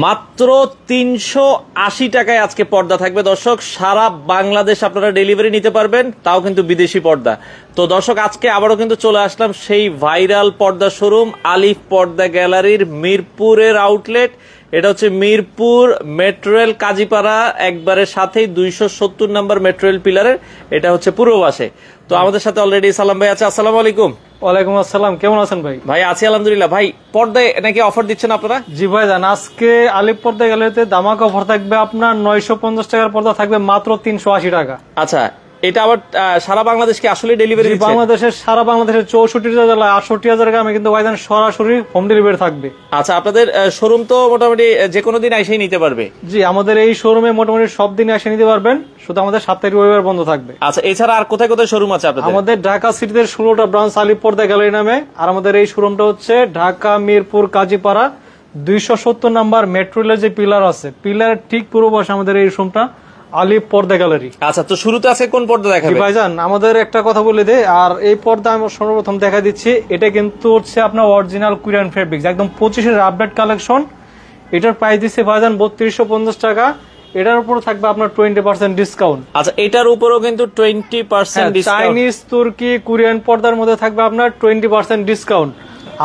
মাত্র 380 টাকায় আজকে পর্দা থাকবে দর্শক। সারা বাংলাদেশ আপনারা ডেলিভারি নিতে পারবেন, তাও কিন্তু বিদেশি পর্দা। তো দর্শক আজকে আবারও কিন্তু চলে আসলাম সেই ভাইরাল পর্দা শোরুম আলিফ পর্দা গ্যালারির মিরপুরের আউটলেট। এটা হচ্ছে মিরপুর মেট্রো রেল কাজীপাড়া একবারের সাথেই 270 নম্বর মেট্রো রেল পিলারের, এটা হচ্ছে পূর্ব পাশে। তো আমাদের সাথে অলরেডি সালাম ভাই আছে। আসসালামু আলাইকুম। ওয়ালাইকুম আসসালাম, কেমন আছেন ভাই? ভাই আছি আলহামদুলিল্লাহ। ভাই পর্দায় নাকি অফার দিচ্ছেন আপনারা? জি ভাই জান, আজকে আলিফ পর্দা গ্যালারিতে ধামাকা অফার থাকবে। আপনার 950 টাকার পর্দা থাকবে মাত্র 380 টাকা। আচ্ছা, এটা আবার সারা বাংলাদেশ কি আসলে ডেলিভারি দিচ্ছে? বাংলাদেশের সারা বাংলাদেশের 64 জেলায় 68,000 গ্রামে কিন্তু ভাইজান সরাসরি হোম ডেলিভারি থাকবে। আচ্ছা, আপনাদের শোরুম তো মোটামুটি যে কোনো দিন এসেই নিতে পারবে? জি, আমাদের এই শোরুমে মোটামুটি সব দিন এসে নিতে পারবেন, শুধু আমাদের সাপ্তাহিক রবিবার বন্ধ থাকবে। আচ্ছা, এছাড়া আর কোথায় কোথায় শোরুম আছে আপনাদের? আমাদের ঢাকা সিটিতে 16টা ব্রাঞ্চ আলিফ পর্দা গ্যালারি নামে। আর আমাদের এই শোরুমটা হচ্ছে ঢাকা মিরপুর কাজীপাড়া 270 নাম্বার মেট্রো রেলের যে পিলার আছে, পিলারের ঠিক পূর্ব পাশে আমাদের এই শোরুমটা আলিফ পর্দা গ্যালারি। আচ্ছা, তো শুরুতে আছে কোন পর্দা দেখাবেন? ভাইজান আমাদের একটা কথা বলে দেই, আর এই পর্দা আমি সর্বপ্রথম দেখা দিচ্ছি, এটা কিন্তু হচ্ছে আপনার অরিজিনাল কোরিয়ান ফেব্রিক্স, একদম 25-এর আপডেট কালেকশন। এটার প্রাইস দিচ্ছে ভাইজান 3250 টাকা। এটার উপর থাকবে আপনার 20% ডিসকাউন্ট। আচ্ছা, এটার উপরও কিন্তু 20% ডিসকাউন্ট। চাইনিজ, তুর্কি, কোরিয়ান পর্দার মধ্যে থাকবে আপনার 20% ডিসকাউন্ট।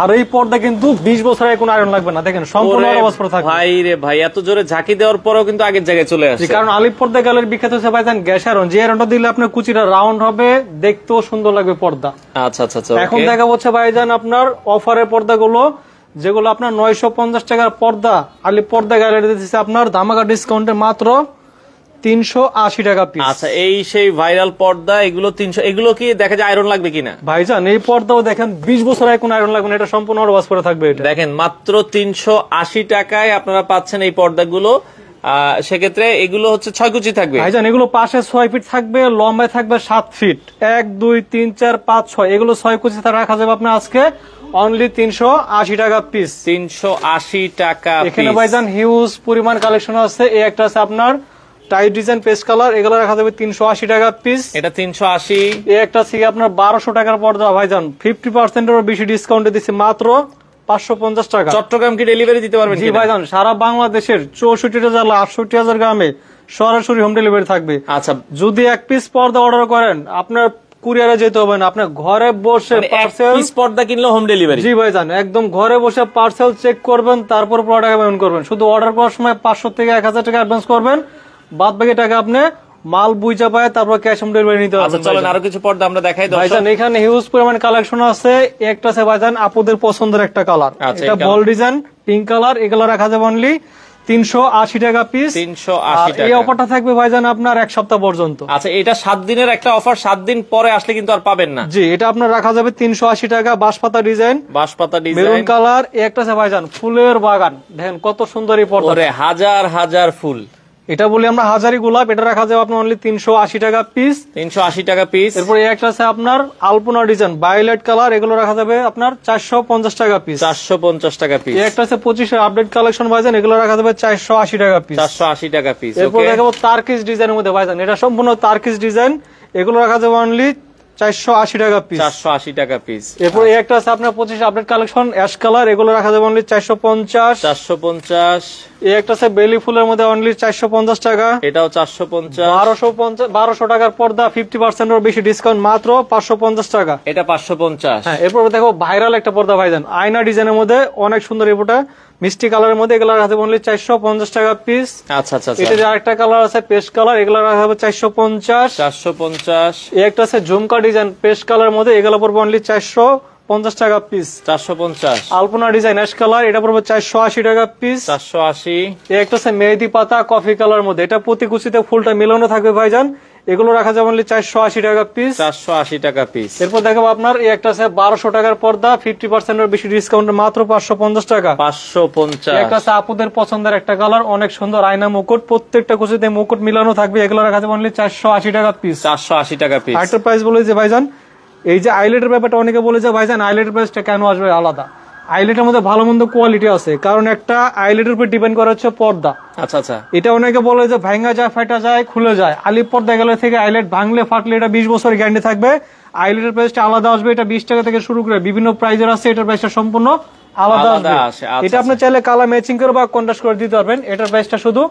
আর এই পর্দা কিন্তু 20 বছরের কোনো আয়রন লাগবে না, দেখেন সম্পূর্ণ অবস্থা থাকবে। ভাই রে ভাই, এত জোরে ঝাঁকি দেওয়ার পরেও কিন্তু আগের জায়গায় চলে আসে। কারণ আলিফ পর্দা গ্যালারি বিখ্যাত হচ্ছে ভাইজান গ্যাস আয়রন। যে আয়রনটা দিলে আপনার কুচিটা রাউন্ড হবে, দেখতেও সুন্দর লাগবে পর্দা। আচ্ছা আচ্ছা আচ্ছা, এখন দেখা হচ্ছে ভাইজান আপনার অফারের পর্দাগুলো, যেগুলো আপনার 950 টাকার পর্দা আলিফ পর্দা গ্যালারি দিচ্ছে আপনার ধামাকা ডিসকাউন্টে মাত্র 380 টাকা পিস। আচ্ছা, এই সেই ভাইরাল পর্দা, এগুলো 300। এগুলো কি দেখা যায় আয়রন লাগবে কিনা? ভাইজান এই পর্দাও দেখেন 20 বছর এখন আয়রন লাগবে না, এটা সম্পূর্ণ ওয়াশ করে থাকবে। এটা দেখেন মাত্র 380 টাকায় আপনারা পাচ্ছেন এই পর্দাগুলো। সেক্ষেত্রে এগুলো হচ্ছে 6 কুচি থাকবে ভাইজান। এগুলো পাশে 6 ফিট থাকবে, লম্বায় থাকবে 7 ফিট, 1 2 3 4 5 6, এগুলো 6 কুচি রাখা যাবে আপনার আজকে অনলি 380 টাকা পিস। 380 টাকা। এখানে ভাইজান হিউজ পরিমাণ কালেকশন আছে। এই একটা আছে আপনার টাইট ডিজাইন পেস্ট কালার, এগুলো রাখা যাবে 380 টাকা পিস। এটা 380। এই একটা আছে আপনার 1200 টাকার পর্দা ভাইজান, 50% এর বেশি ডিসকাউন্টে দিচ্ছে মাত্র 550 টাকা। চট্টগ্রাম কি ডেলিভারি দিতে পারবেন? জি ভাইজান, সারা বাংলাদেশের 64 জেলা 68,000 গ্রামে সরাসরি হোম ডেলিভারি থাকবে। আচ্ছা, যদি এক পিস পর্দা অর্ডার করেন আপনার কুরিয়ারে যেতে হবে না, আপনার ঘরে বসে পার্সেল পর্দা কিনলে হোম ডেলিভারি। জি ভাইজান, একদম ঘরে বসে পার্সেল চেক করবেন, তারপর প্রোডাক্ট পেমেন্ট করবেন। শুধু অর্ডার করার সময় 500 থেকে 1000 টাকা অ্যাডভান্স করবেন, বাদ বাকি টাকা আপনি মাল বুঝা পায় তারপর ক্যাশ অন ডেলিভারি নিতে হবে। আচ্ছা চলেন আরো কিছু পর্দা আমরা দেখাই দর্শক। ভাইজান এখানে হিউজ পরিমাণ কালেকশন আছে। একটা আছে ভাইজান আপুদের পছন্দের একটা কালার, এটা বল ডিজাইন পিঙ্ক কালার, এগুলো রাখা যাবে অনলি 380 টাকা পিস। 380 টাকা। এই অফারটা থাকবে ভাইজান আপনার 1 সপ্তাহ পর্যন্ত। আচ্ছা, এটা 7 দিনের একটা অফার, 7 দিন পরে আসলে কিন্তু আর পাবেন না। জি, এটা আপনার রাখা যাবে 380 টাকা। বাঁশপাতা ডিজাইন, বাঁশপাতা ডিজাইন, মেরুন কালার। এই একটা আছে ভাইজান ফুলের বাগান, দেখেন কত সুন্দর এই পর্দা, হাজার হাজার ফুল। এটা বলি আমরা হাজারি গোলাপ, এটা রাখা যাবে আপনার অনলি 380 টাকা পিস। 380 টাকা পিস। এরপর এই একটা আছে আপনার আলপনা ডিজাইন ভায়োলেট কালার, এগুলো রাখা যাবে আপনার 450 টাকা পিস। 450 টাকা পিস। এই একটা আছে 25-এর আপডেট কালেকশন ভাইজান, এগুলো রাখা যাবে 480 টাকা পিস। 480 টাকা পিস। এরপর দেখাবো তার্কিশ ডিজাইনের মধ্যে ভাইজান, এটা সম্পূর্ণ তার্কিশ ডিজাইন, এগুলো রাখা যাবে অনলি 480 টাকা পিস। 480 টাকা পিস। এরপর এই একটা আছে আপনার 25 আপডেট কালেকশন অ্যাশ কালার, এগুলো রাখা যাবে অনলি 450। 450। এই একটা আছে বেলি ফুলের মধ্যে অনলি 450 টাকা। এটাও 450। 1250 টাকার পর্দা, 50% এর বেশি ডিসকাউন্ট মাত্র 550 টাকা। এটা 550। হ্যাঁ, এরপর দেখো ভাইরাল একটা পর্দা ভাইজান, আয়না ডিজাইনের মধ্যে অনেক সুন্দর, এটা মিষ্টি কালারের মধ্যে, এগুলো রাখা যাবে অনলি 450 টাকা পিস। আচ্ছা আচ্ছা। এটা যে আরেকটা কালার আছে পেস্ট কালার, এগুলো রাখা যাবে 450। 450। এই একটা আছে ঝুমকা ডিজাইন পেস্ট কালার মধ্যে, এগুলো পড়বে অনলি 450 টাকা পিস। 450। আলপনা ডিজাইন অ্যাশ কালার, এটা পড়বে 480 টাকা পিস। 480। এই একটা আছে মেহেদি পাতা কফি কালার মধ্যে, এটা প্রতি কুচিতে ফুলটা মিলানো থাকবে ভাইজান, এগুলো রাখা যাবে অনলি 480 টাকা পিস। 480 টাকা পিস। এরপর দেখাবো আপনার এই একটা আছে 1200 টাকার পর্দা, 50% এর বেশি ডিসকাউন্ট মাত্র 550 টাকা। 550। একটা আছে আপুদের পছন্দের একটা কালার, অনেক সুন্দর আয়না মুকুট, প্রত্যেকটা কুচিতে মুকুট মিলানো থাকবে, এগুলো রাখা যাবে অনলি 480 টাকা পিস। 480 টাকা পিস। আরেকটা প্রাইস বলে যে ভাইজান, এই যে আইলেটের ব্যাপারটা অনেকে বলে যে ভাইজান আইলেটের প্রাইসটা কেন আসবে আলাদা, আইলেটের মধ্যে ভালো মন্দ কোয়ালিটি আছে, কারণ একটা আইলেটের উপর ডিপেন্ড করা হচ্ছে পর্দা। আচ্ছা আচ্ছা। এটা অনেকে বলে যে ভাঙা যায়, ফাটা যায়, খুলে যায়। আলিফ পর্দা গেলে থেকে আইলেট ভাঙলে ফাটলে এটা 20 বছর গ্যারান্টি থাকবে। আইলেটের প্রাইসটা আলাদা আসবে, এটা 20 টাকা থেকে শুরু করে বিভিন্ন প্রাইজের আছে, এটার প্রাইসটা সম্পূর্ণ আলাদা আলাদা আসবে। আসে, আচ্ছা, এটা আপনি চাইলে কালার ম্যাচিং করে বা কন্ট্রাস্ট করে দিতে পারবেন, এটার প্রাইসটা শুধু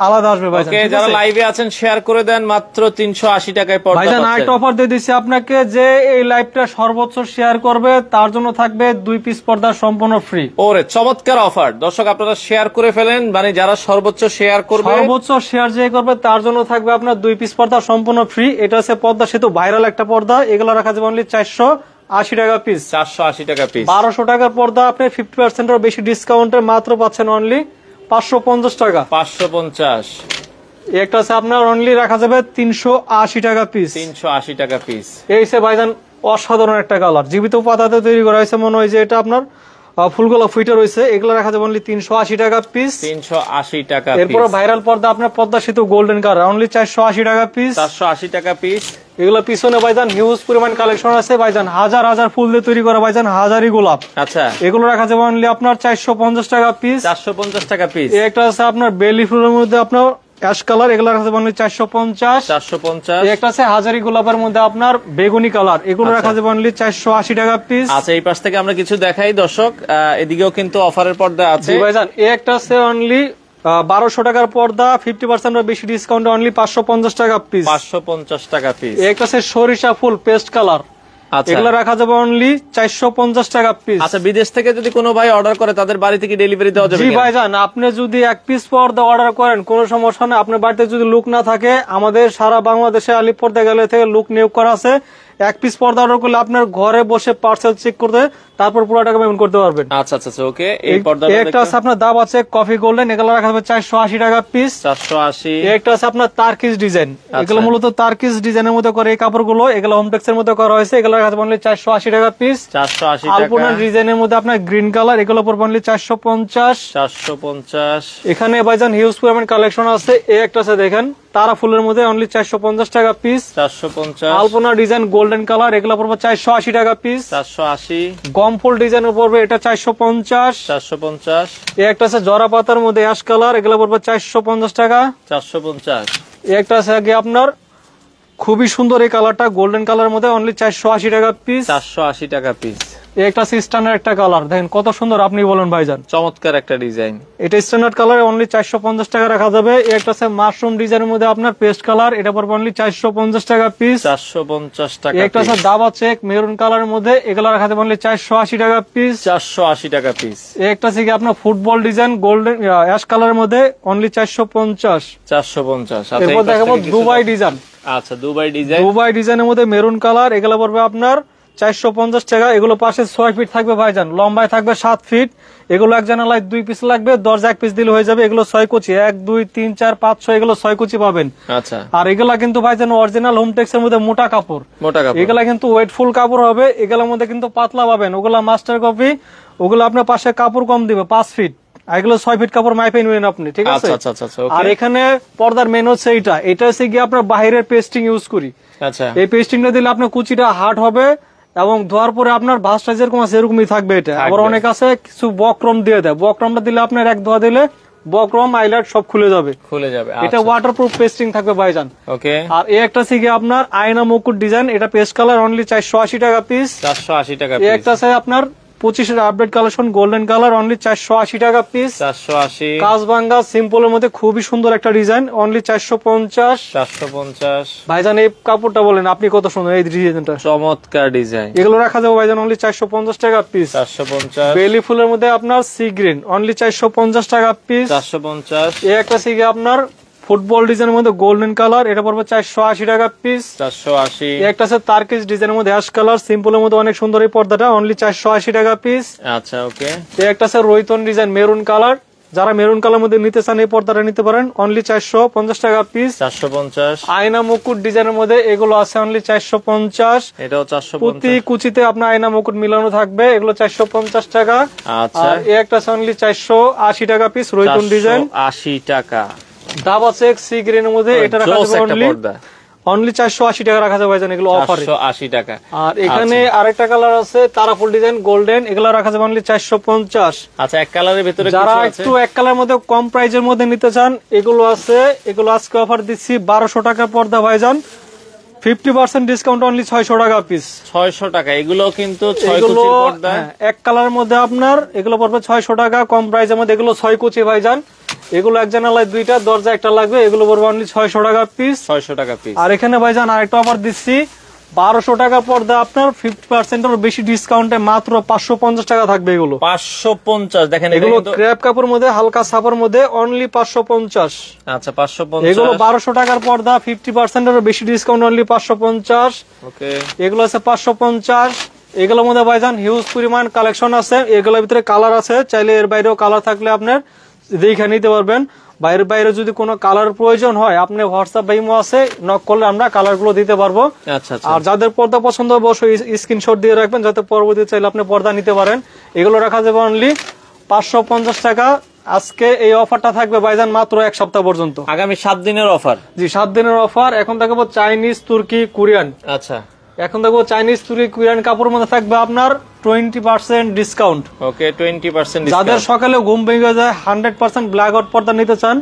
আলাদা আসবে ভাইজান। ওকে, ঠিক যারা আছে? লাইভে আছেন শেয়ার করে দেন, মাত্র 380 টাকায় পর্দা ভাইজান পাচ্ছেন। আরেকটা অফার দিয়ে দিচ্ছি আপনাকে, যে এই লাইভটা সর্বোচ্চ শেয়ার করবে তার জন্য থাকবে 2 পিস পর্দা সম্পূর্ণ ফ্রি। ওরে চমৎকার অফার দর্শক, আপনারা শেয়ার করে ফেলেন, মানে যারা সর্বোচ্চ শেয়ার করবে, সর্বোচ্চ শেয়ার যে করবে তার জন্য থাকবে আপনার 2 পিস পর্দা সম্পূর্ণ ফ্রি। এটা হচ্ছে পর্দা সেতু ভাইরাল একটা পর্দা, এগুলো রাখা যাবে অনলি 480 টাকা পিস। 480 টাকা পিস। 1200 টাকার পর্দা আপনি 50% এর বেশি ডিসকাউন্টে মাত্র পাচ্ছেন অনলি 550 টাকা। 550। একটা আছে আপনার অনলি রাখা যাবে 380 টাকা পিস। 380 টাকা পিস। এই হচ্ছে ভাইজান অসাধারণ একটা কালার, জীবিত পাতাতে তৈরি করা হয়েছে, মনে হয় যে এটা আপনার ফুলগুলো ফুটে রয়েছে। এগুলো রাখা যাবে অনলি 380 টাকা পিস। 380 টাকা এরপর পিস। ভাইরাল পর্দা আপনার পর্দা সেতু গোল্ডেন কালার অনলি 480 টাকা পিস। 480 টাকা পিস। এগুলো পিছনে ভাইজান হিউজ পরিমাণ কালেকশন আছে ভাইজান, হাজার হাজার ফুল দিয়ে তৈরি করা ভাইজান, হাজারি গোলাপ। আচ্ছা, এগুলো রাখা যাবে অনলি আপনার 450 টাকা পিস। 450 টাকা পিস। একটা আছে আপনার বেলি ফুলের মধ্যে আপনার অ্যাশ কালার, এগুলো রাখা যাবে অনলি 450। 450। একটা আছে হাজারি গোলাপের মধ্যে আপনার বেগুনি কালার, এগুলো রাখা যাবে অনলি 480 টাকা পিস। আচ্ছা, এই পাশ থেকে আমরা কিছু দেখাই দর্শক, এদিকেও কিন্তু অফারের পর্দা আছে। জি ভাইজান, একটা আছে অনলি 1200 টাকার পর্দা 50% এর বেশি ডিসকাউন্ট অনলি 550 টাকা পিস। 550 টাকা পিস। একটা আছে সরিষা ফুল পেস্ট কালার, আচ্ছা, এগুলো রাখা যাবে অনলি 450 টাকা পিস। আচ্ছা, বিদেশ থেকে যদি কোনো ভাই অর্ডার করে তাদের বাড়ি থেকে ডেলিভারি দেওয়া যাবে জি কিনা? ভাইজান, আপনি যদি এক পিস পর্দা অর্ডার করেন কোনো সমস্যা নেই, আপনার বাড়িতে যদি লুক না থাকে, আমাদের সারা বাংলাদেশে আলিপ পর্দা গ্যালারি থেকে লুক নিয়োগ করা আছে। এক পিস পর্দা অর্ডার করলে আপনার ঘরে বসে পার্সেল চেক করতে, তারপর পুরো টাকা পেমেন্ট করতে পারবেন। আচ্ছা আচ্ছা, ওকে। এই পর্দাটা একটা আছে আপনার দাম আছে কফি গোল্ডেন, এগুলো রাখা যাবে 480 টাকা পিস। 480। একটা আছে আপনার তার্কিস ডিজাইন, এগুলো মূলত তার্কিস ডিজাইনের মধ্যে করে এই কাপড়গুলো, এগুলো হোমটেক্স এর মধ্যে করা হয়েছে, এগুলো রাখা যাবে অনলি 480 টাকা পিস। 480 টাকা। আলপনা ডিজাইনের মধ্যে আপনার গ্রিন কালার, এগুলো পড়বে অনলি 450। 450। এখানে ভাইজান হিউজ পরিমাণ কালেকশন আছে। এই একটা আছে দেখেন তারা ফুলের মধ্যে অনলি 450 টাকা পিস। 450। আলপনা ডিজাইন গোল্ডেন কালার, এগুলো পড়বে 480 টাকা পিস। 480। গম ফুল ডিজাইনের পড়বে এটা 450। 450। এই একটা আছে জরা পাতার মধ্যে অ্যাশ কালার, এগুলো পড়বে 450 টাকা। 450। এই একটা আছে আগে আপনার খুবই সুন্দর এই কালারটা গোল্ডেন কালার মধ্যে অনলি 480 টাকা পিস। 480 টাকা পিস। এই একটা স্ট্যান্ডার্ড একটা কালার, দেখেন কত সুন্দর, আপনি বলেন ভাইজান। চমৎকার একটা ডিজাইন। এটা স্ট্যান্ডার্ড কালার অনলি 450 টাকা রাখা যাবে। এই একটা আছে মাশরুম ডিজাইনের মধ্যে আপনার পেস্ট কালার, এটা পড়বে অনলি 450 টাকা পিস। 450 টাকা। এই একটা আছে দাবা চেক মেরুন কালারের মধ্যে, এগুলো রাখা যাবে অনলি 480 টাকা পিস। 480 টাকা পিস। এই একটা আছে কি আপনার ফুটবল ডিজাইন গোল্ডেন অ্যাশ কালারের মধ্যে অনলি 450। 450। এরপর দেখাবো দুবাই ডিজাইন। আচ্ছা, দুবাই ডিজাইন। দুবাই ডিজাইনের মধ্যে মেরুন কালার, এগুলো পড়বে আপনার 450 টাকা। এগুলো পাশে 6 ফিট থাকবে ভাইজান, লম্বায় থাকবে 7 ফিট। এগুলো এক জানালায় 2 পিস লাগবে, দরজা 1 পিস দিলে হয়ে যাবে। এগুলো 6 কুচি, 1 2 3 4 5 6, এগুলো 6 কুচি পাবেন। আচ্ছা, আর এগুলা কিন্তু ভাইজান অরিজিনাল হোমটেক্স এর মধ্যে মোটা কাপড়, মোটা কাপড়। এগুলা কিন্তু ওয়েটফুল কাপড় হবে। এগুলোর মধ্যে কিন্তু পাতলা পাবেন, ওগুলা মাস্টার কপি, ওগুলো আপনার পাশে কাপড় কম দিবে 5 ফিট, এগুলো 6 ফিট কাপড় মাইপে নিবেন আপনি, ঠিক আছে? আচ্ছা আচ্ছা আচ্ছা, আর ওকে। এখানে পর্দার মেন হচ্ছে এটা হচ্ছে গিয়ে আপনার বাইরের পেস্টিং ইউজ করি। আচ্ছা, এই পেস্টিংটা দিলে আপনার কুচিটা হার্ড হবে এবং ধোয়ার পরে আপনার ভাঁজটা যেরকম আছে এরকমই থাকবে এটা। আবার অনেক আছে কিছু বক্রম দিয়ে দেয়, বক্রমটা দিলে আপনার এক ধোয়া দিলে বক্রম আইলাইট সব খুলে যাবে, খুলে যাবে। এটা ওয়াটারপ্রুফ পেস্টিং থাকবে ভাইজান। ওকে। আর এই একটা থেকে আপনার আয়না মুকুট ডিজাইন, এটা পেস্ট কালার অনলি 480 টাকা পিস। 480 টাকা এই পিস। একটা আছে আপনার 25 update collection golden colour only 480 টাকা পিস। 480। কাজবাঙ্গা সিম্পলের মধ্যে খুবই সুন্দর একটা ডিজাইন অনলি 450। 450। ভাইজান এই কাপড়টা বলেন আপনি কত সুন্দর এই ডিজাইনটা, চমৎকার ডিজাইন। এগুলো রাখা যাবে ভাইজান অনলি 450 টাকা পিস। 450। বেলি ফুলের মধ্যে আপনার সি গ্রিন অনলি 450 টাকা পিস। 450। এই একটা সিগে আপনার ফুটবল ডিজাইনের মধ্যে গোল্ডেন কালার, এটা পড়বে 480 টাকা পিস। 480। এই একটা আছে তার্কিস ডিজাইনের মধ্যে অ্যাশ কালার, সিম্পলের মধ্যে অনেক সুন্দর এই পর্দাটা অনলি 480 টাকা পিস। আচ্ছা, ওকে। এই একটা আছে রোহিতন ডিজাইন মেরুন কালার, যারা মেরুন কালার মধ্যে নিতে চান এই পর্দাটা নিতে পারেন অনলি 450 টাকা পিস। 450। আয়না মুকুট ডিজাইনের মধ্যে এগুলো আছে অনলি 450। এটাও প্রতি 450। কুচিতে আপনার আয়না মুকুট মিলানো থাকবে, এগুলো 450 টাকা। আচ্ছা, আর এই একটা আছে অনলি 480 টাকা পিস রোহিতন ডিজাইন। 480 টাকা। ডাব আছে সি গ্রিনের মধ্যে, এটা রাখা জোস যাবে একটা অনলি পর্দা। অনলি 480 টাকা রাখা যাবে ভাইজান, এগুলো অফারে। 480 টাকা। আর এখানে আরেকটা কালার আছে তারাফুল ডিজাইন গোল্ডেন, এগুলো রাখা যাবে অনলি 450। আচ্ছা, এক কালারের ভিতরে যারা কিছু আছে? একটু এক কালার মধ্যে কম প্রাইজের মধ্যে নিতে চান এগুলো আছে, এগুলো আজকে অফার দিচ্ছি 1200 টাকা পর্দা ভাইজান 50% ডিসকাউন্ট অনলি 600 টাকা পিস। 600 টাকা। এগুলো কিন্তু 6 কুচির পর্দা, এক কালারের মধ্যে আপনার এগুলো পড়বে 600 টাকা কম প্রাইসের মধ্যে। এগুলো 6 কুচি ভাইজান, এগুলো এক জানালায় দুইটা, দরজা একটা লাগবে। এগুলো পড়বে অনলি 600 টাকা পিস। 600 টাকা পিস। আর এখানে ভাইজান আরেকটা অফার দিচ্ছি, 1200 টাকা পর্দা আপনার 50% এর বেশি ডিসকাউন্টে মাত্র 550 টাকা থাকবে। এগুলো 550। দেখেন এগুলো ক্রেপ কাপড়ের মধ্যে হালকা ছাপার মধ্যে অনলি 550। আচ্ছা 550। এগুলো 1200 টাকার পর্দা 50% এর বেশি ডিসকাউন্ট অনলি 550। ওকে, এগুলো আছে 550। এগুলোর মধ্যে ভাইজান হিউজ পরিমাণ কালেকশন আছে। এগুলোর ভিতরে কালার আছে, চাইলে এর বাইরেও কালার থাকলে আপনার দেখে নিতে পারবেন। বাইরে যদি কোনো কালার প্রয়োজন হয় আপনি হোয়াটসঅ্যাপ বা ইমো আছে, নক করলে আমরা কালার গুলো দিতে পারবো। আচ্ছা আচ্ছা। আর যাদের পর্দা পছন্দ হবে অবশ্যই স্ক্রিনশট দিয়ে রাখবেন, যাতে পরবর্তীতে চাইলে আপনি পর্দা নিতে পারেন। এগুলো রাখা যাবে অনলি 550 টাকা। আজকে এই অফারটা থাকবে ভাইজান মাত্র এক সপ্তাহ পর্যন্ত, আগামী 7 দিনের অফার। জি 7 দিনের অফার। এখন থাকবো চাইনিজ, তুর্কি, কোরিয়ান। আচ্ছা, এখন দেখবো চাইনিজ, তুর্কি, কোরিয়ান কাপড়ের মধ্যে থাকবে আপনার 20% ডিসকাউন্ট। ওকে, 20% ডিসকাউন্ট। যাদের সকালে ঘুম ভেঙে যায় 100% ব্ল্যাক আউট পর্দা নিতে চান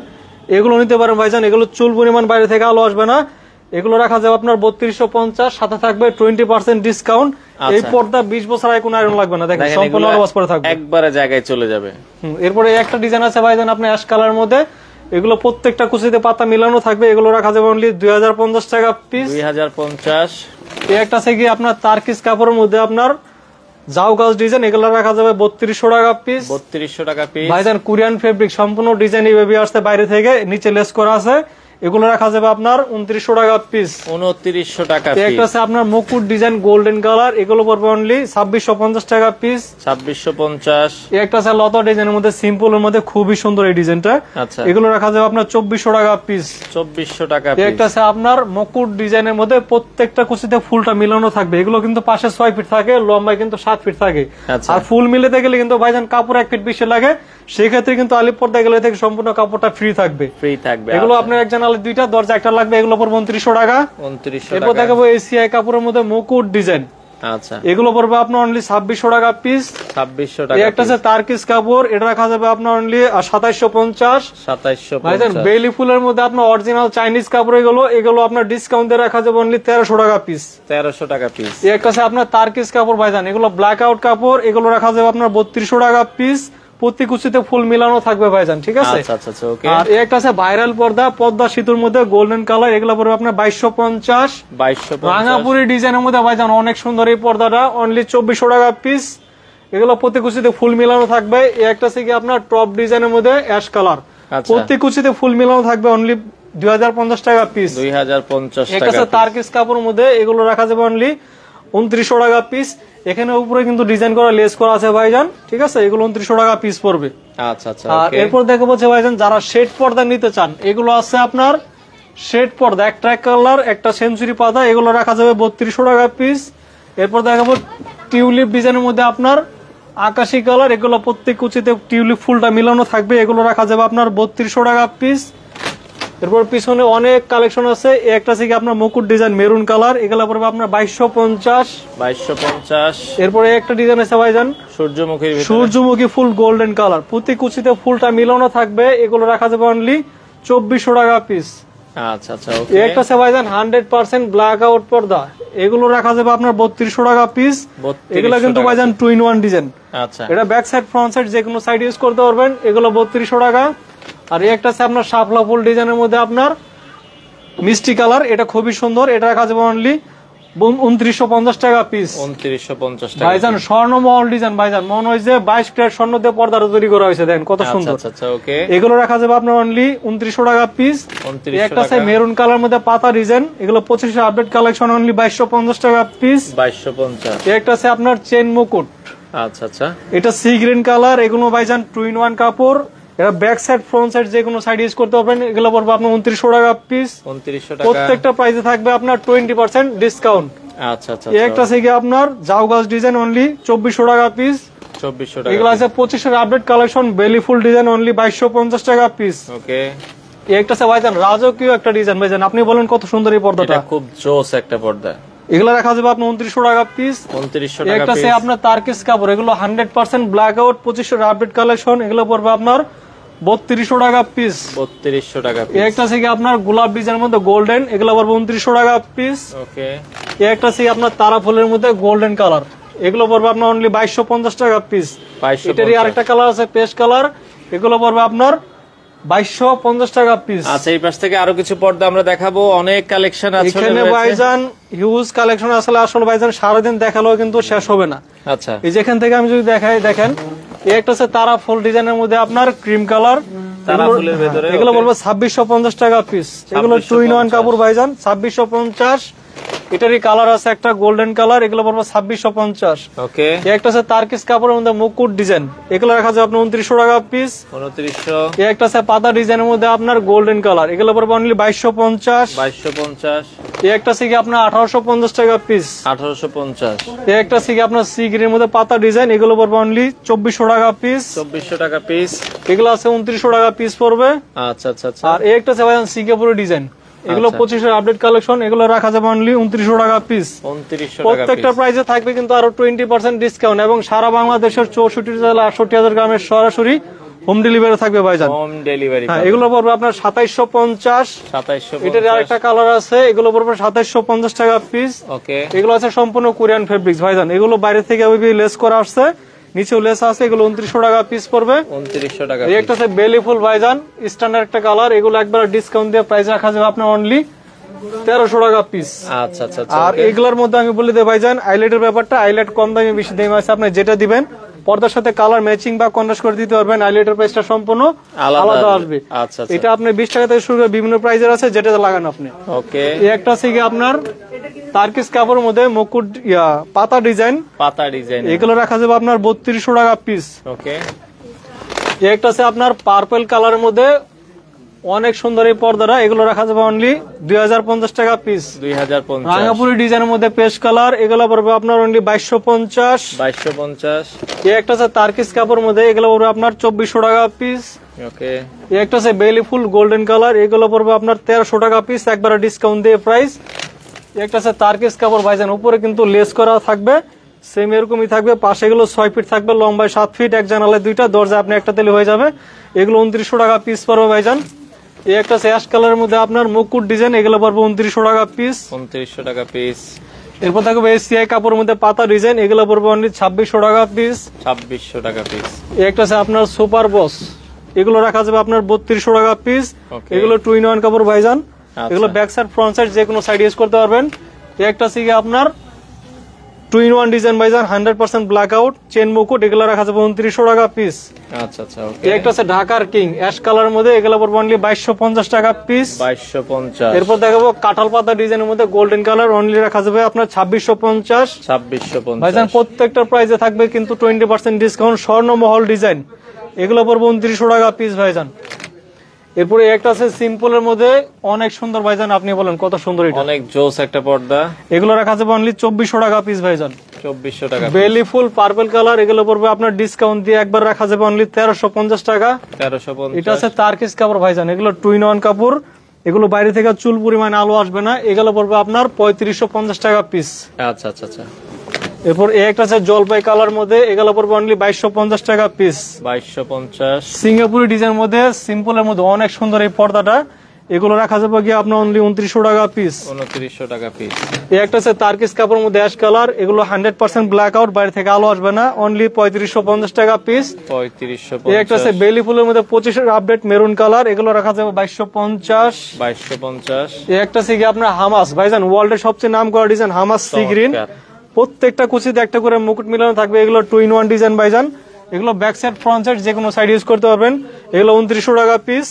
এগুলো নিতে পারেন ভাইজান। এগুলো চুল পরিমাণ বাইরে থেকে আলো আসবে না। এগুলো রাখা যাবে আপনার 3250, সাথে থাকবে 20% ডিসকাউন্ট। এই পর্দা 20 বছর আগে কোনো আয়রন লাগবে না, দেখেন সম্পূর্ণ ওয়াশ করে থাকবে, একবারে জায়গায় চলে যাবে। এরপরে একটা ডিজাইন আছে ভাইজান আপনার অ্যাশ কালার মধ্যে, এগুলো প্রত্যেকটা কুচিতে পাতা মিলানো থাকবে। এগুলো রাখা যাবে অনলি 2050 টাকা পিস। 2050। এই একটা আছে কি আপনার তারকিস কাপড়ের মধ্যে আপনার জাউ গাছ ডিজাইন, এগুলো রাখা যাবে 3200 টাকা পিস। 3200 টাকা পিস ভাইজান কোরিয়ান ফেব্রিক, সম্পূর্ণ ডিজাইন এইভাবে আসছে বাইরে থেকে, নিচে লেস করা আছে। এগুলো রাখা যাবে আপনার 2900 টাকা পিস। 2900 টাকা পিস। একটা আছে আপনার মুকুট ডিজাইন গোল্ডেন কালার, এগুলো পড়বে অনলি 2650 টাকা পিস। 2650। একটা আছে লতা ডিজাইনের মধ্যে সিম্পলের মধ্যে খুবই সুন্দর এই ডিজাইনটা। আচ্ছা, এগুলো রাখা যাবে আপনার 2400 টাকা পিস। 2400 টাকা পিস। একটা আছে আপনার মুকুট ডিজাইনের মধ্যে প্রত্যেকটা কুচিতে ফুলটা মিলানো থাকবে। এগুলো কিন্তু পাশে 6 ফিট থাকে, লম্বায় কিন্তু 7 ফিট থাকে। আর ফুল মিলাতে গেলে কিন্তু ভাইজান কাপড় 1 ফিট বেশি লাগে, সেই ক্ষেত্রে কিন্তু আলিপ পর্দা গেলে থেকে সম্পূর্ণ কাপড়টা ফ্রি থাকবে। এগুলো আপনার এক জানালে দুইটা, দরজা একটা লাগবে। এগুলো পড়বে 2900 টাকা। 2900 এরপর টাকা। দেখাবো এসিআই কাপড়ের মধ্যে মুকুট ডিজাইন, আচ্ছা, এগুলো পড়বে আপনার অনলি 2600 টাকা পিস। 2600 টাকা। একটা আছে তারকিস কাপড়, এটা রাখা যাবে আপনার অনলি 2750। 2750। ভাইজান বেলি ফুলের মধ্যে আপনার অরিজিনাল চাইনিজ কাপড়, এগুলো আপনার ডিসকাউন্ট দিয়ে রাখা যাবে অনলি 1300 টাকা পিস। 1300 টাকা পিস। একটা আছে আপনার তারকিস কাপড় ভাইজান, এগুলো ব্ল্যাক আউট কাপড়, এগুলো রাখা যাবে আপনার 3200 টাকা পিস। প্রতি কুচিতে ফুল মিলানো থাকবে ভাইজান, ঠিক আছে। আর একটা আছে ভাইরাল পর্দা, পদ্মা সেতুর মধ্যে গোল্ডেন কালার, এগুলো পড়বে আপনার 2250। রাঙাপুরি ডিজাইনের মধ্যে ভাইজান অনেক সুন্দর এই পর্দাটা, অনলি 2400 টাকা পিস। এগুলো প্রতি কুচিতে ফুল মিলানো থাকবে। একটা আছে কি আপনার টপ ডিজাইনের মধ্যে অ্যাশ কালার, প্রতি কুচিতে ফুল মিলানো থাকবে, অনলি 2050 টাকা পিস। 2050 টাকা। একটা আছে তারকিস কাপড়ের মধ্যে, এগুলো রাখা যাবে অনলি 2900 টাকা পিস। এখানে উপরে কিন্তু ডিজাইন করা লেস করা আছে ভাইজান, ঠিক আছে। এগুলো 2900 টাকা পিস পড়বে। আচ্ছা আচ্ছা। আর এরপর দেখাবো ভাইজান যারা শেড পর্দা নিতে চান, এগুলো আছে আপনার শেড পর্দা, একটা কালার, একটা সেঞ্চুরি পাতা, এগুলো রাখা যাবে 3200 টাকা পিস। এরপর দেখাবো টিউলিপ ডিজাইনের মধ্যে আপনার আকাশি কালার, এগুলো প্রত্যেক কুচিতে টিউলিপ ফুলটা মিলানো থাকবে, এগুলো রাখা যাবে আপনার 3200 টাকা পিস। এরপর পিছনে অনেক কালেকশন আছে। একটা থেকে আপনার মুকুট ডিজাইন মেরুন কালার, এগুলো পড়বে আপনার 2250। 2250। এরপরে একটা ডিজাইন আছে ভাইজান সূর্যমুখী ফুল গোল্ডেন কালার, প্রতি কুচিতে ফুলটা মিলানো থাকবে, এগুলো রাখা যাবে অনলি 2400 টাকা পিস। আচ্ছা আচ্ছা। একটা আছে ভাইজান 100% ব্ল্যাক আউট পর্দা, এগুলো রাখা যাবে আপনার 3200 টাকা পিস। এগুলো কিন্তু ভাইজান 2-in-1 ডিজাইন। আচ্ছা, এটা ব্যাক সাইড ফ্রন্ট সাইড যে কোনো সাইড ইউজ করতে পারবেন, এগুলো 3200 টাকা। আর একটা আছে আপনার শাপলা ফুল ডিজাইনের মধ্যে আপনার মিষ্টি কালার, এটা খুবই সুন্দর, এটা রাখা যাবে অনলি 2950 টাকা পিস। 2950 টাকা ভাইজান স্বর্ণমহল ডিজাইন, ভাইজান মনে হয় যে 22 ক্যারেট স্বর্ণ দিয়ে পর্দাটা তৈরি করা হয়েছে, দেন কত সুন্দর। আচ্ছা আচ্ছা। ওকে, এগুলো রাখা যাবে আপনার অনলি 2900 টাকা পিস। একটা আছে মেরুন কালার মধ্যে পাতা ডিজাইন, এগুলো 25 আপডেট কালেকশন, অনলি 2250 টাকা পিস। 2250। একটা আছে আপনার চেন মুকুট, আচ্ছা আচ্ছা, এটা সি গ্রিন কালার, এগুলো ভাইজান 2-in-1 কাপড়, এটা ব্যাক সাইড ফ্রন্ট সাইড যে কোনো সাইড ইউজ করতে পারবেন, এগুলো পড়বে আপনার 2900 টাকা পিস। 2900 টাকা। প্রত্যেকটা প্রাইসে থাকবে আপনার 20% ডিসকাউন্ট। আচ্ছা আচ্ছা। একটা থেকে আপনার জাউ গাছ ডিজাইন, অনলি 2400 টাকা পিস। 2400 টাকা। এগুলো আছে 25 আপডেট কালেকশন, বেলি ফুল ডিজাইন, অনলি 2250 টাকা পিস। ওকে, একটা আছে ভাইজান রাজকীয় একটা ডিজাইন, ভাইজান আপনি বলেন কত সুন্দর এই পর্দাটা, এটা খুব জোস একটা পর্দা। এগুলো রাখা যাবে আপনার 2900 টাকা পিস। 2900 টাকা। একটা আছে আপনার তারকিস কাপড়, এগুলো 100% ব্ল্যাক আউট, 25 আপডেট কালেকশন, এগুলো পড়বে আপনার 3200 টাকা পিস। 3200 টাকা পিস। একটা আছে কি আপনার গোলাপ ডিজাইনের মধ্যে গোল্ডেন, এগুলো পড়বে 2900 টাকা পিস। ওকে। একটা আছে কি আপনার তারা ফুলের মধ্যে গোল্ডেন কালার, এগুলো পড়বে আপনার অনলি 2250 টাকা পিস। এটারই আরেকটা কালার আছে পেস্ট কালার, এগুলো পড়বে আপনার 2250 টাকা পিস। আচ্ছা, এই পাশ থেকে আরো কিছু পর্দা আমরা দেখাবো, অনেক কালেকশন আছে এখানে ভাইজান হিউজ কালেকশন আসলে আসলে ভাইজান সারাদিন দেখালেও কিন্তু শেষ হবে না। আচ্ছা, এই যেখান থেকে আমি যদি দেখাই, দেখেন এই একটা আছে তারা ফুল ডিজাইনের মধ্যে আপনার ক্রিম কালার, তারা ফুলের ভিতরে এগুলো বলবো 2650 টাকা পিস। এগুলো 2 in 1 কাপড় ভাইজান 2650। এটারই কালার আছে একটা গোল্ডেন কালার, এগুলো পড়বে 2650। ওকে। একটা আছে তারকিস কাপড়ের মধ্যে মুকুট ডিজাইন, এগুলো রাখা যাবে আপনার 2900 টাকা পিস। 2900। একটা আছে পাতা ডিজাইনের মধ্যে আপনার গোল্ডেন কালার, এগুলো পড়বে অনলি 2250। 2250। একটা আছে কি আপনার 1850 টাকা পিস। 1850। একটা আছে কি আপনার সি গ্রিনের মধ্যে পাতা ডিজাইন, এগুলো পড়বে অনলি 2400 টাকা পিস। 2400 টাকা পিস। এগুলো আছে 2900 টাকা পিস পড়বে। আচ্ছা আচ্ছা আচ্ছা। আর একটা আছে ভাইজান সিঙ্গাপুরের ডিজাইন, এগুলো 25 এর আপডেট কালেকশন, এগুলো রাখা যাবে অনলি 2900 টাকা পিস। 2900 টাকা। প্রত্যেকটা প্রাইসে থাকবে কিন্তু আরো 20% ডিসকাউন্ট, এবং সারা বাংলাদেশের 64 জেলা 68,000 গ্রামের সরাসরি হোম ডেলিভারি থাকবে ভাইজান। Home delivery. হ্যাঁ, এগুলো পড়বে আপনার 2750। 2750। এটার আরেকটা কালার আছে, এগুলো পড়বে 2750 টাকা পিস। ওকে। এগুলো আছে সম্পূর্ণ কোরিয়ান ফেব্রিক্স ভাইজান, এগুলো বাইরে থেকে ওইভাবে লেস করা আসছে, নিচেও লেস আছে, এগুলো 2900 টাকা পিস পড়বে। 2900 টাকা। এই একটা আছে বেলি ফুল ভাইজান স্ট্যান্ডার্ড একটা কালার, এগুলো একবার ডিসকাউন্ট দিয়ে প্রাইস রাখা যাবে আপনার অনলি 1300 টাকা পিস। আচ্ছা আচ্ছা আচ্ছা। আর এগুলোর মধ্যে আমি বলে দেই ভাইজান আইলাইটের ব্যাপারটা, আইলাইট কম দামে বেশি দামে আছে, আপনি যেটা দিবেন পর্দার সাথে কালার ম্যাচিং বা কন্ট্রাস্ট করে দিতে পারবেন, আইলাইটের প্রাইসটা সম্পূর্ণ আলাদা আসবে। আচ্ছা আচ্ছা। এটা আপনি 20 টাকা থেকে শুরু করে বিভিন্ন প্রাইজের আছে, যেটা লাগান আপনি। ওকে। এই একটা আছে কি আপনার তারকিস কাপড়ের মধ্যে মুকুট পাতা ডিজাইন, পাতা ডিজাইন, এগুলো রাখা যাবে আপনার 3200 টাকা পিস। ওকে। এই একটা আছে আপনার পার্পল কালারের মধ্যে অনেক সুন্দর এই পর্দাটা, এগুলো রাখা যাবে অনলি 2050 টাকা পিস। 2050। রাঙ্গাপুরি ডিজাইনের মধ্যে পেস্ট কালার, এগুলো পড়বে আপনার অনলি 2250। 2250। এই একটা আছে তারকিস কাপড়ের মধ্যে, এগুলো পড়বে আপনার 2400 টাকা পিস। ওকে। এই একটা আছে বেলি ফুল গোল্ডেন কালার, এগুলো পড়বে আপনার 1300 টাকা পিস, একবারে ডিসকাউন্ট দিয়ে প্রাইস। একটা আছে তারকিস কাপড় ভাইজান, উপরে কিন্তু লেস করা থাকবে, সেম এরকমই থাকবে, পাশে এগুলো 6 ফিট থাকবে, লম্বায় 7 ফিট, এক জানালায় 2টা, দরজা আপনি একটা তেলে হয়ে যাবে, এগুলো 2900 টাকা পিস পড়বে ভাইজান। এই একটা আছে অ্যাশ কালারের মধ্যে আপনার মুকুট ডিজাইন, এগুলো পড়বে 2900 টাকা পিস। 2900 টাকা পিস। এরপর থাকবে এসিআই কাপড়ের মধ্যে পাতা ডিজাইন, এগুলো পড়বে অনলি 2600 টাকা পিস। 2600 টাকা পিস। এই একটা আছে আপনার সুপার বস, এগুলো রাখা যাবে আপনার 3200 টাকা পিস। এগুলো 2 in 1 কাপড় ভাইজান, এগুলো ব্যাক সাইড ফ্রন্ট সাইড যে কোনো সাইড ইউজ করতে পারবেন। এই একটা আছে আপনার 2 in 1 ডিজাইন ভাইজান, 100% ব্ল্যাক আউট চেন মুকুট, এগুলো রাখা যাবে 2900 টাকা পিস। আচ্ছা আচ্ছা। ওকে। এই একটা আছে ঢাকার কিং অ্যাশ কালারের মধ্যে, এগুলো পড়বে অনলি 2250 টাকা পিস। 2250। এরপর দেখাবো কাঁঠাল পাতা ডিজাইনের মধ্যে গোল্ডেন কালার, অনলি রাখা যাবে আপনার 2650। 2650 ভাইজান প্রত্যেকটা প্রাইসে থাকবে কিন্তু 20% ডিসকাউন্ট। স্বর্ণমহল ডিজাইন, এগুলো পড়বে 2900 টাকা পিস ভাইজান। এরপরে একটা আছে সিম্পলের মধ্যে অনেক সুন্দর ভাইজান, আপনি বলেন কত সুন্দর, এটা অনেক জোস একটা পর্দা, এগুলো রাখা যাবে অনলি 2400 টাকা পিস ভাইজান। 2400 টাকা। বেলি ফুল পার্পল কালার, এগুলো পড়বে আপনার ডিসকাউন্ট দিয়ে একবার রাখা যাবে অনলি 1350 টাকা। 1350। এটা আছে তারকিস কাপড় ভাইজান, এগুলো 2 in 1 কাপড়, এগুলো বাইরে থেকে চুল পরিমাণ আলো আসবে না, এগুলো পড়বে আপনার 3550 টাকা পিস। আচ্ছা আচ্ছা আচ্ছা। এরপর এই একটা আছে জলপাই কালার মধ্যে, এগুলো পড়বে অনলি 2250 টাকা পিস। 2250। সিঙ্গাপুরি ডিজাইন মধ্যে সিম্পলের মধ্যে অনেক সুন্দর এই পর্দাটা, এগুলো রাখা যাবে গিয়ে আপনার অনলি 2900 টাকা পিস। 2900 টাকা পিস। এই একটা আছে তারকিস কাপড়ের মধ্যে অ্যাশ কালার, এগুলো 100% ব্ল্যাক আউট, বাইরে থেকে আলো আসবে না, অনলি 3550 টাকা পিস। 3550। এই একটা আছে বেলি ফুলের মধ্যে 25 এর আপডেট মেরুন কালার, এগুলো রাখা যাবে 2250। 2250। এই একটা আছে গিয়ে আপনার হামাস ভাইজান, ওয়ার্ল্ডের সবচেয়ে নাম করা ডিজাইন হামাস সি গ্রিন, প্রত্যেকটা কুচিতে একটা করে মুকুট মিলানো থাকবে, এগুলো 2 in 1 ডিজাইন ভাইজান, এগুলো ব্যাক সাইড ফ্রন্ট সাইড যে কোনো সাইড ইউজ করতে পারবেন, এগুলো 2900 টাকা পিস।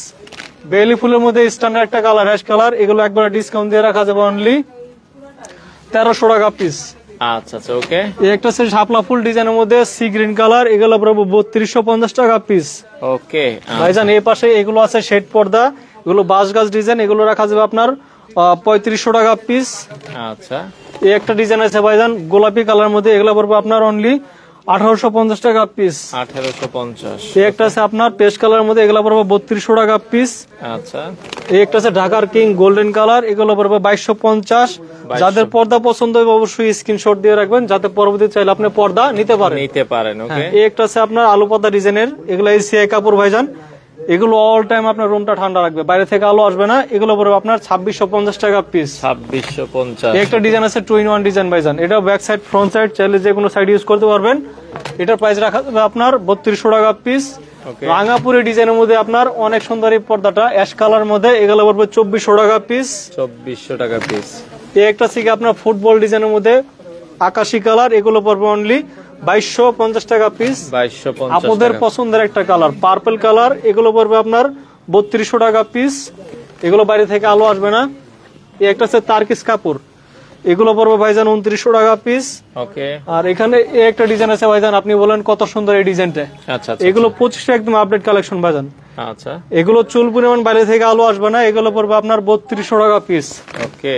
বেলি ফুলের মধ্যে স্ট্যান্ডার্ড একটা কালার অ্যাশ কালার, এগুলো একবার ডিসকাউন্ট দিয়ে রাখা যাবে অনলি 1300 টাকা পিস। আচ্ছা আচ্ছা। ওকে। এই একটা আছে শাপলা ফুল ডিজাইনের মধ্যে সি গ্রিন কালার, এগুলো পড়বে 3250 টাকা পিস। ওকে ভাইজান এই পাশে এগুলো আছে শেড পর্দা, এগুলো বাঁশ গাছ ডিজাইন, এগুলো রাখা যাবে আপনার 3500 টাকা পিস। আচ্ছা। এই একটা ডিজাইন আছে ভাইজান গোলাপি কালার মধ্যে, এগুলো পড়বে আপনার অনলি 1850 টাকা পিস। 1850। এই একটা আছে আপনার পেস্ট কালারের মধ্যে, এগুলো পড়বে 3200 টাকা পিস। আচ্ছা। এই একটা আছে ঢাকার কিং গোল্ডেন কালার, এগুলো পড়বে 2250। যাদের পর্দা পছন্দ হবে অবশ্যই স্ক্রিনশট দিয়ে রাখবেন, যাতে পরবর্তী চাইলে আপনি পর্দা নিতে পারেন। ওকে। এই একটা আছে আপনার আলু পাতা ডিজাইনের, এগুলো এসিআই কাপড় ভাইজান, এগুলো অল টাইম আপনার রুমটা ঠান্ডা রাখবে, বাইরে থেকে আলো আসবে না। এগুলো পড়বে আপনার 2650 টাকা পিস। 2650। একটা ডিজাইন আছে 2-in-1 ডিজাইন ভাইজান, এটা ব্যাক সাইড ফ্রন্ট সাইড চাইলে যে কোনো সাইড ইউজ করতে পারবেন। এটার প্রাইস রাখা যাবে আপনার 3200 টাকা পিস। রাঙাপুরি ডিজাইনের মধ্যে আপনার অনেক সুন্দর এই পর্দাটা অ্যাশ কালার মধ্যে, এগুলো পড়বে 2400 টাকা পিস। 2400 টাকা পিস। এই একটা থেকে আপনার ফুটবল ডিজাইনের মধ্যে আকাশি কালার, এগুলো পড়বে অনলি 2250 টাকা পিস। 2250। আপনাদের পছন্দের একটা কালার পার্পল কালার, এগুলো পড়বে আপনার 3200 টাকা পিস। এগুলো বাইরে থেকে আলো আসবে না। এই একটা আছে তারকিস কাপড়, এগুলো পড়বে ভাইজান 2900 টাকা পিস। ওকে। আর এখানে এই একটা ডিজাইন আছে ভাইজান, আপনি বলেন কত সুন্দর এই ডিজাইনটা। আচ্ছা। এগুলো 2500 একদম আপডেট কালেকশন ভাইজান। আচ্ছা। এগুলো চুল পরিমাণ বাইরে থেকে আলো আসবে না, এগুলো পড়বে আপনার 3200 টাকা পিস। ওকে।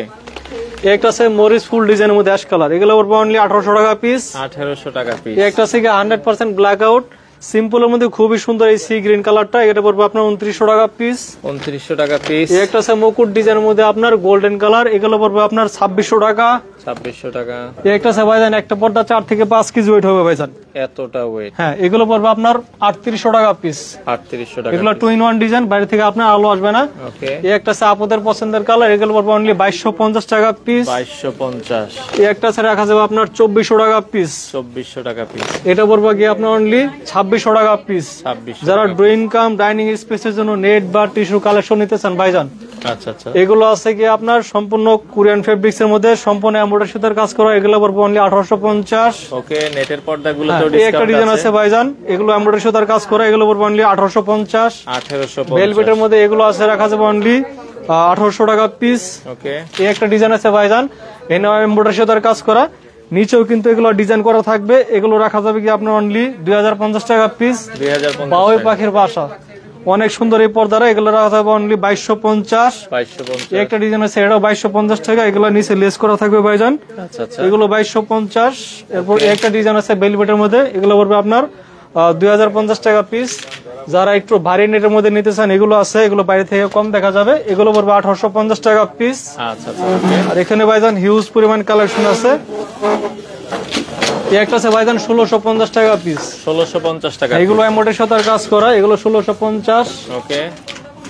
একটা আছে মরিস ফুল ডিজাইনের মধ্যে অ্যাশ কালার, এগুলো পড়বে অনলি 1800 টাকা পিস। 1800 টাকা পিস। একটা আছে 100% ব্ল্যাক আউট সিম্পলের মধ্যে খুবই সুন্দর এই সি গ্রিন কালারটা, এটা পড়বে আপনার 2900 টাকা পিস। 2900 টাকা পিস। একটা আছে মুকুট ডিজাইনের মধ্যে আপনার গোল্ডেন কালার, এগুলো পড়বে আপনার 2600 টাকা। 2600 টাকা। একটা আছে ভাইজান, একটা পর্দা 4 থেকে 5 কেজি ওয়েট হবে ভাইজান। এতটা ওয়েট? হ্যাঁ, এগুলো পড়বে আপনার 3800 টাকা পিস। 3800 টাকা। এগুলো 2-in-1 ডিজাইন, বাইরে থেকে আপনার আলো আসবে না। ওকে। এই একটা আছে আপনাদের পছন্দের কালার, এগুলো পড়বে অনলি 2250 টাকা পিস। 2250। এই একটা আছে রাখা যাবে আপনার 2400 টাকা পিস। 2400 টাকা পিস। এটা পড়বে গিয়ে আপনার অনলি 2600 টাকা পিস। 2600। যারা ড্রয়িং কাম ডাইনিং স্পেসের জন্য নেট বা টিস্যু কালেকশন নিতে চান ভাইজান, আচ্ছা আচ্ছা। এগুলো আছে কি আপনার সম্পূর্ণ কোরিয়ান ফেব্রিক্স এর মধ্যে সম্পূর্ণ এমব্রয়ডারি সুতার কাজ করা, এগুলো পড়বে অনলি 1850। ওকে। নেটের পর্দাগুলো তো এই একটা ডিসকাউন্ট ডিজাইন আছে আছে ভাইজান, এগুলো এমব্রয়ডারি সুতার কাজ করা, এগুলো পড়বে অনলি 1850। 1850। ভেলভেটের মধ্যে এগুলো আছে রাখা যাবে অনলি 1800 টাকা পিস। ওকে। এই একটা ডিজাইন আছে ভাইজান, এনে এমব্রয়ডারি সুতার কাজ করা, নিচেও কিন্তু এগুলো ডিজাইন করা থাকবে, এগুলো রাখা যাবে কি আপনার অনলি 2050 টাকা পিস। 2050। বাউই পাখির বাসা, অনেক সুন্দর এই পর্দারা, এগুলো রাখা যাবে অনলি 2250। 2250। একটা ডিজাইন আছে, এটাও 2250 টাকা, এগুলো নিচে লেস করা থাকবে ভাইজান। আচ্ছা আচ্ছা। এগুলো 2250। এরপর একটা ডিজাইন আছে বেলভেটের মধ্যে, এগুলো পড়বে আপনার 2050 টাকা পিস। যারা একটু ভারী নেটের মধ্যে নিতে চান, এগুলো আছে, এগুলো বাইরে থেকে কম দেখা যাবে, এগুলো পড়বে 1850 টাকা পিস। আচ্ছা আচ্ছা। ওকে। আর এখানে ভাইজান হিউজ পরিমাণ কালেকশন আছে। এই একটা আছে ভাইজান 1650 টাকা পিস। 1650 টাকা। এগুলো এমব্রয়ডারি সুতার কাজ করা, এগুলো 1650। ওকে।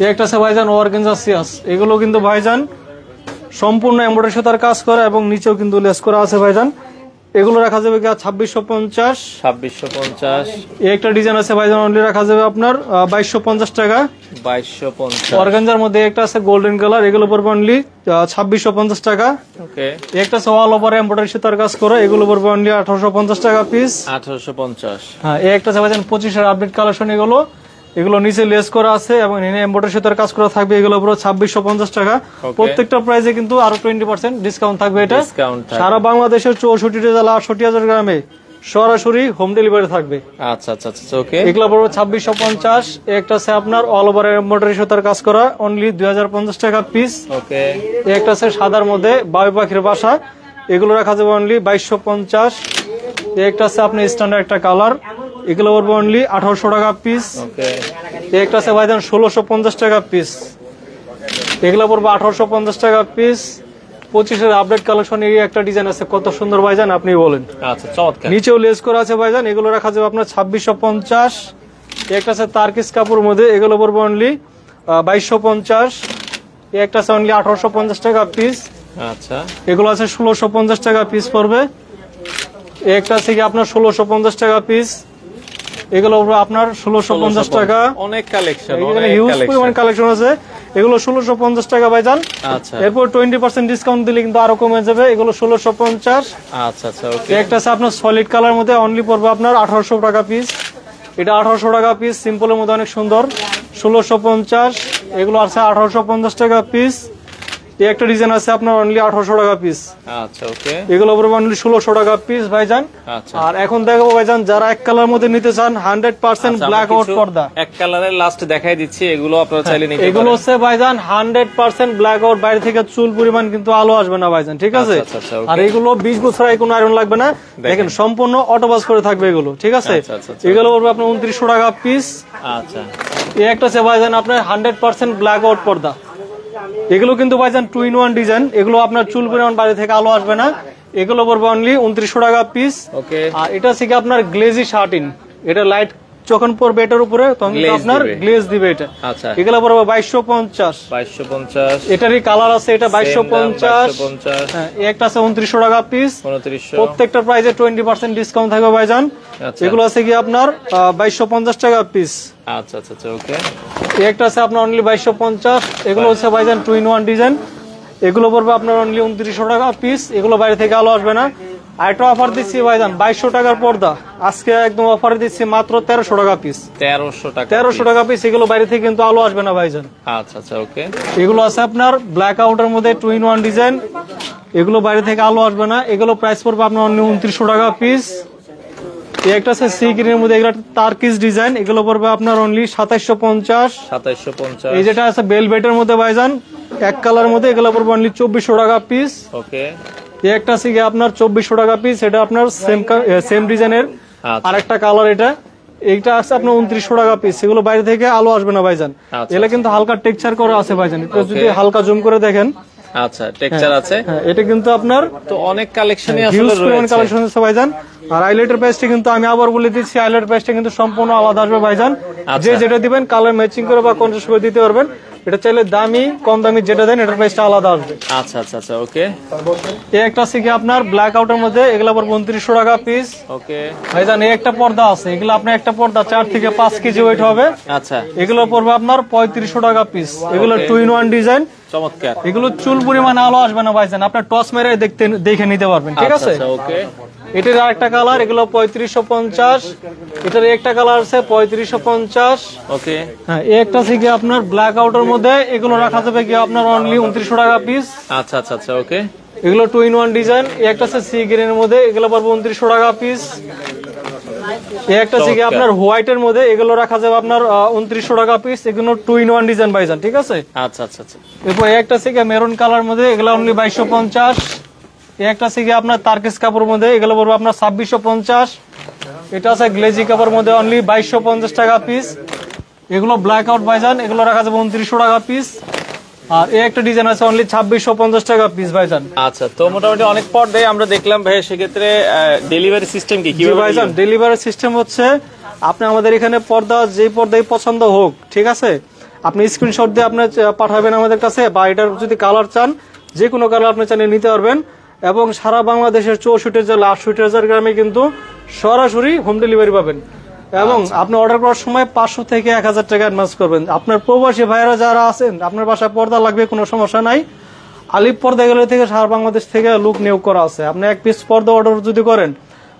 এই একটা আছে ভাইজান অর্গানজা সিয়াস, এগুলো কিন্তু ভাইজান সম্পূর্ণ এমব্রয়ডারি সুতার কাজ করা এবং নিচেও কিন্তু লেস করা আছে ভাইজান, এগুলো রাখা যাবে কি 2650। 2650। এই একটা ডিজাইন আছে ভাইজান, অনলি রাখা যাবে আপনার 2250 টাকা। 2250। অর্গানজার মধ্যে একটা আছে গোল্ডেন কালার, এগুলো পড়বে অনলি 2650 টাকা। ওকে। একটা আছে অল ওভার এমব্রয়ডারি সুতার কাজ করা, এগুলো পড়বে অনলি 1850 টাকা পিস। 1850। হ্যাঁ, এই একটা আছে ভাইজান 25 এর আপডেট কালেকশন, এগুলো নিচে লেস করা আছে এবং এনে এমব্রয়ডারি সুতার কাজ করা থাকবে, এগুলো পুরো 2650 টাকা। প্রত্যেকটা প্রাইসে কিন্তু আরো 20% ডিসকাউন্ট থাকবে। এটা সারা বাংলাদেশের 64 জেলা 68,000 গ্রামে সরাসরি হোম ডেলিভারি থাকবে। আচ্ছা আচ্ছা আচ্ছা। ওকে। এগুলো পড়বে 2650। একটা আছে আপনার অল ওভার এমব্রয়ডারি সুতার কাজ করা, অনলি 2050 টাকা পিস। ওকে। একটা আছে সাদার মধ্যে বাবুই পাখির বাসা, এগুলো রাখা যাবে অনলি 2250। একটা আছে আপনি স্ট্যান্ডার্ড একটা কালার, এগুলো পড়বে অনলি 1800 টাকা পিস। ওকে। একটা আছে ভাইজান 1650 টাকা পিস, এগুলো পড়বে 1850 টাকা পিস। 25 এর আপডেট কালেকশন, এই একটা ডিজাইন আছে, কত সুন্দর ভাইজান আপনি বলেন। আচ্ছা, চমৎকার। নিচেও লেস করা আছে ভাইজান, এগুলো রাখা যাবে আপনার 2650। একটা আছে তারকিস কাপড়ের মধ্যে, এগুলো পড়বে অনলি 2250। একটা আছে অনলি 1850 টাকা পিস। আচ্ছা। এগুলো আছে 1650 টাকা পিস পড়বে। একটা আছে কি আপনার 1650 টাকা পিস, এগুলো আপনার 1650 টাকা। অনেক কালেকশন, এখানে হিউজ পরিমাণ কালেকশন আছে, এগুলো 1650 টাকা ভাইজান। আচ্ছা। এরপর 20% ডিসকাউন্ট দিলে কিন্তু আরো কমে যাবে, এগুলো 1650। আচ্ছা আচ্ছা। ওকে। একটা আছে আপনার সলিড কালার মধ্যে, অনলি পড়বে আপনার 1800 টাকা পিস। এটা 1800 টাকা পিস, সিম্পলের মধ্যে অনেক সুন্দর, 1650। এগুলো আছে 1850 টাকা পিস। এই একটা ডিজাইন আছে আপনার অনলি 1800 টাকা পিস। আচ্ছা। ওকে। এগুলো পড়বে অনলি 1600 টাকা পিস ভাইজান। আচ্ছা। আর এখন দেখাবো ভাইজান, যারা এক কালার মধ্যে নিতে চান 100% ব্ল্যাক আউট পর্দা, এক কালারের লাস্ট দেখাই দিচ্ছি, এগুলো আপনারা চাইলে নিতে পারেন। এগুলো হচ্ছে ভাইজান 100% ব্ল্যাক আউট, বাইরে থেকে চুল পরিমাণ কিন্তু আলো আসবে না ভাইজান, ঠিক আছে। আর এগুলো 20 বছর আগে কোনো আয়রন লাগবে না, দেখেন সম্পূর্ণ অটোবাস করে থাকবে এগুলো, ঠিক আছে। এগুলো পড়বে আপনার 2900 টাকা পিস। আচ্ছা। এই একটা আছে ভাইজান আপনার 100% ব্ল্যাক আউট পর্দা, এগুলো কিন্তু ভাইজান 2-in-1 ডিজাইন, এগুলো আপনার চুল পরিমাণ বাইরে থেকে আলো আসবে না, এগুলো পড়বে অনলি 2900 টাকা পিস। ওকে। আর এটা থেকে আপনার গ্লেজি শার্টিন, এটা লাইট যখন পড়বে এটার উপরে তখন কিন্তু আপনার গ্লেজ দিবে এটা। আচ্ছা, এগুলো পড়বে 2250। 2250। এটারই কালার আছে, এটা 2250। হ্যাঁ, একটা আছে 2900 টাকা পিস। 2900। প্রত্যেকটা প্রাইসে 20% ডিসকাউন্ট থাকবে ভাইজান। এগুলো আছে কি আপনার 2250 টাকা পিস। আচ্ছা আচ্ছা আচ্ছা, ওকে। একটা আছে আপনার অনলি 2250। এগুলো হচ্ছে ভাইজান 2 in 1 ডিজাইন। এগুলো পড়বে আপনার অনলি 2900 টাকা পিস। এগুলো বাইরে থেকে আলো আসবে না। আর একটা অফার দিচ্ছি ভাইজান 2200 টাকার পর্দা, আজকে একদম অফার দিচ্ছি মাত্র 1300 টাকা পিস। 1300 টাকা, 1300 টাকা পিস। এগুলো বাইরে থেকে কিন্তু আলো আসবে না ভাইজান। আচ্ছা আচ্ছা, ওকে। এগুলো আছে আপনার ব্ল্যাক আউটের মধ্যে 2 in 1 ডিজাইন। এগুলো বাইরে থেকে আলো আসবে না। এগুলো প্রাইস পড়বে আপনার অনলি 2900 টাকা পিস। একটা আছে সি গ্রিনের মধ্যে, এগুলো টার্কিশ ডিজাইন। এগুলো পড়বে আপনার অনলি 2750। 2750। এই যেটা আছে বেলভেটের মধ্যে ভাইজান এক কালারের মধ্যে, এগুলো পড়বে অনলি 2400 টাকা পিস। ওকে। এই একটা আছে কি আপনার 2400 টাকা পিস। এটা আপনার সেম ডিজাইনের আরেকটা কালার। এইটা আছে আপনার 2900 টাকা পিস। এগুলো বাইরে থেকে আলো আসবে না ভাইজান। এগুলো কিন্তু হালকা টেক্সচার করা আছে ভাইজান, এটা যদি হালকা জুম করে দেখেন। আচ্ছা, টেক্সচার আছে। হ্যাঁ, এটা কিন্তু আপনার তো অনেক কালেকশনই আসলে রয়েছে। কালেকশন আছে ভাইজান। আর আইলাইটের প্রাইসটা কিন্তু আমি আবার বলে দিচ্ছি, আইলাইটের প্রাইসটা কিন্তু সম্পূর্ণ আলাদা আসবে ভাইজান। যে যেটা দিবেন কালার ম্যাচিং করে বা কন্ট্রাস্ট করে দিতে পারবেন। এটা চাইলে দামি কম দামি যেটা দেন এটার প্রাইসটা আলাদা আসবে। আচ্ছা আচ্ছা আচ্ছা, ওকে। এই একটা আছে কি আপনার ব্ল্যাক আউটের মধ্যে, এগুলো পড়বে 2900 টাকা পিস। ওকে ভাইজান এই একটা পর্দা আছে, এগুলো আপনার একটা পর্দা 4 থেকে 5 কেজি ওয়েট হবে। আচ্ছা, এগুলো পড়বে আপনার 3500 টাকা পিস। এগুলো 2 in 1 ডিজাইন, চমৎকার। এগুলো চুল পরিমাণ আলো আসবে না ভাইজান, আপনার টস মেরে দেখে নিতে পারবেন, ঠিক আছে? আচ্ছা, ওকে। এটার আরেকটা কালার, এগুলো 3550। এটার একটা কালার আছে 3550। ওকে। হ্যাঁ, এই একটা আছে কি আপনার ব্ল্যাক আউটের মধ্যে, এগুলো রাখা যাবে কি আপনার অনলি 2900 টাকা পিস। আচ্ছা আচ্ছা আচ্ছা, ওকে। এগুলো 2 in 1 ডিজাইন। এই একটা আছে সি গ্রিনের মধ্যে, এগুলো পড়বে 2900 টাকা পিস। এই একটা আছে কি আপনার হোয়াইটের মধ্যে, এগুলো রাখা যাবে আপনার 2900 টাকা পিস। এগুলো 2 in 1 ডিজাইন ভাইজান, ঠিক আছে? আচ্ছা আচ্ছা আচ্ছা। এরপর এই একটা আছে কি মেরুন কালার মধ্যে, এগুলো অনলি 2250। এই একটা আছে কি আপনার তারকিস কাপড়ের মধ্যে, এগুলো পড়বে আপনার 2650। এটা আছে গ্লেজি কাপড়ের মধ্যে, অনলি 2250 টাকা পিস। এগুলো ব্ল্যাক আউট ভাইজান, এগুলো রাখা যাবে 2900 টাকা পিস। আর এই একটা ডিজাইন আছে অনলি 2650 টাকা পিস ভাইজান। আচ্ছা, তো মোটামুটি অনেক পর্দায় আমরা দেখলাম ভাই। সেক্ষেত্রে ডেলিভারি সিস্টেম কি ভাইজান? ডেলিভারি সিস্টেম হচ্ছে আপনি আমাদের এখানে পর্দা যে পর্দাই পছন্দ হোক, ঠিক আছে, আপনি স্ক্রিনশট দিয়ে আপনি পাঠাবেন আমাদের কাছে, বা এটার যদি কালার চান যে কোনো কালার আপনি চাইলে নিতে পারবেন। এবং সারা বাংলাদেশের 64 জেলা 68,000 গ্রামে কিন্তু সরাসরি হোম ডেলিভারি পাবেন। এবং আপনি অর্ডার করার সময় 500 থেকে 1000 টাকা অ্যাডভান্স করবেন। আপনার প্রবাসী ভাইয়েরা যারা আছেন, আপনার বাসায় পর্দা লাগবে, কোনো সমস্যা নাই। আলিফ পর্দা গ্যালারি থেকে সারা বাংলাদেশ থেকে লোক নিয়োগ করা আছে। আপনি এক পিস পর্দা অর্ডার যদি করেন,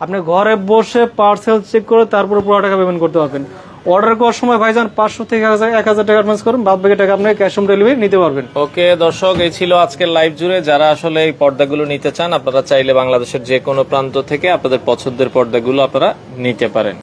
আপনি ঘরে বসে পার্সেল চেক করে তারপরে পুরো টাকা পেমেন্ট করতে পারবেন। অর্ডার করার সময় ভাইজান 500 থেকে 1000 টাকা অ্যাডভান্স করুন, বাদ বাকি টাকা আপনি ক্যাশ অন ডেলিভারি নিতে পারবেন। ওকে দর্শক, এই ছিল আজকের লাইভ জুড়ে। যারা আসলে এই পর্দাগুলো নিতে চান, আপনারা চাইলে বাংলাদেশের যে কোনো প্রান্ত থেকে আপনাদের পছন্দের পর্দাগুলো আপনারা নিতে পারেন।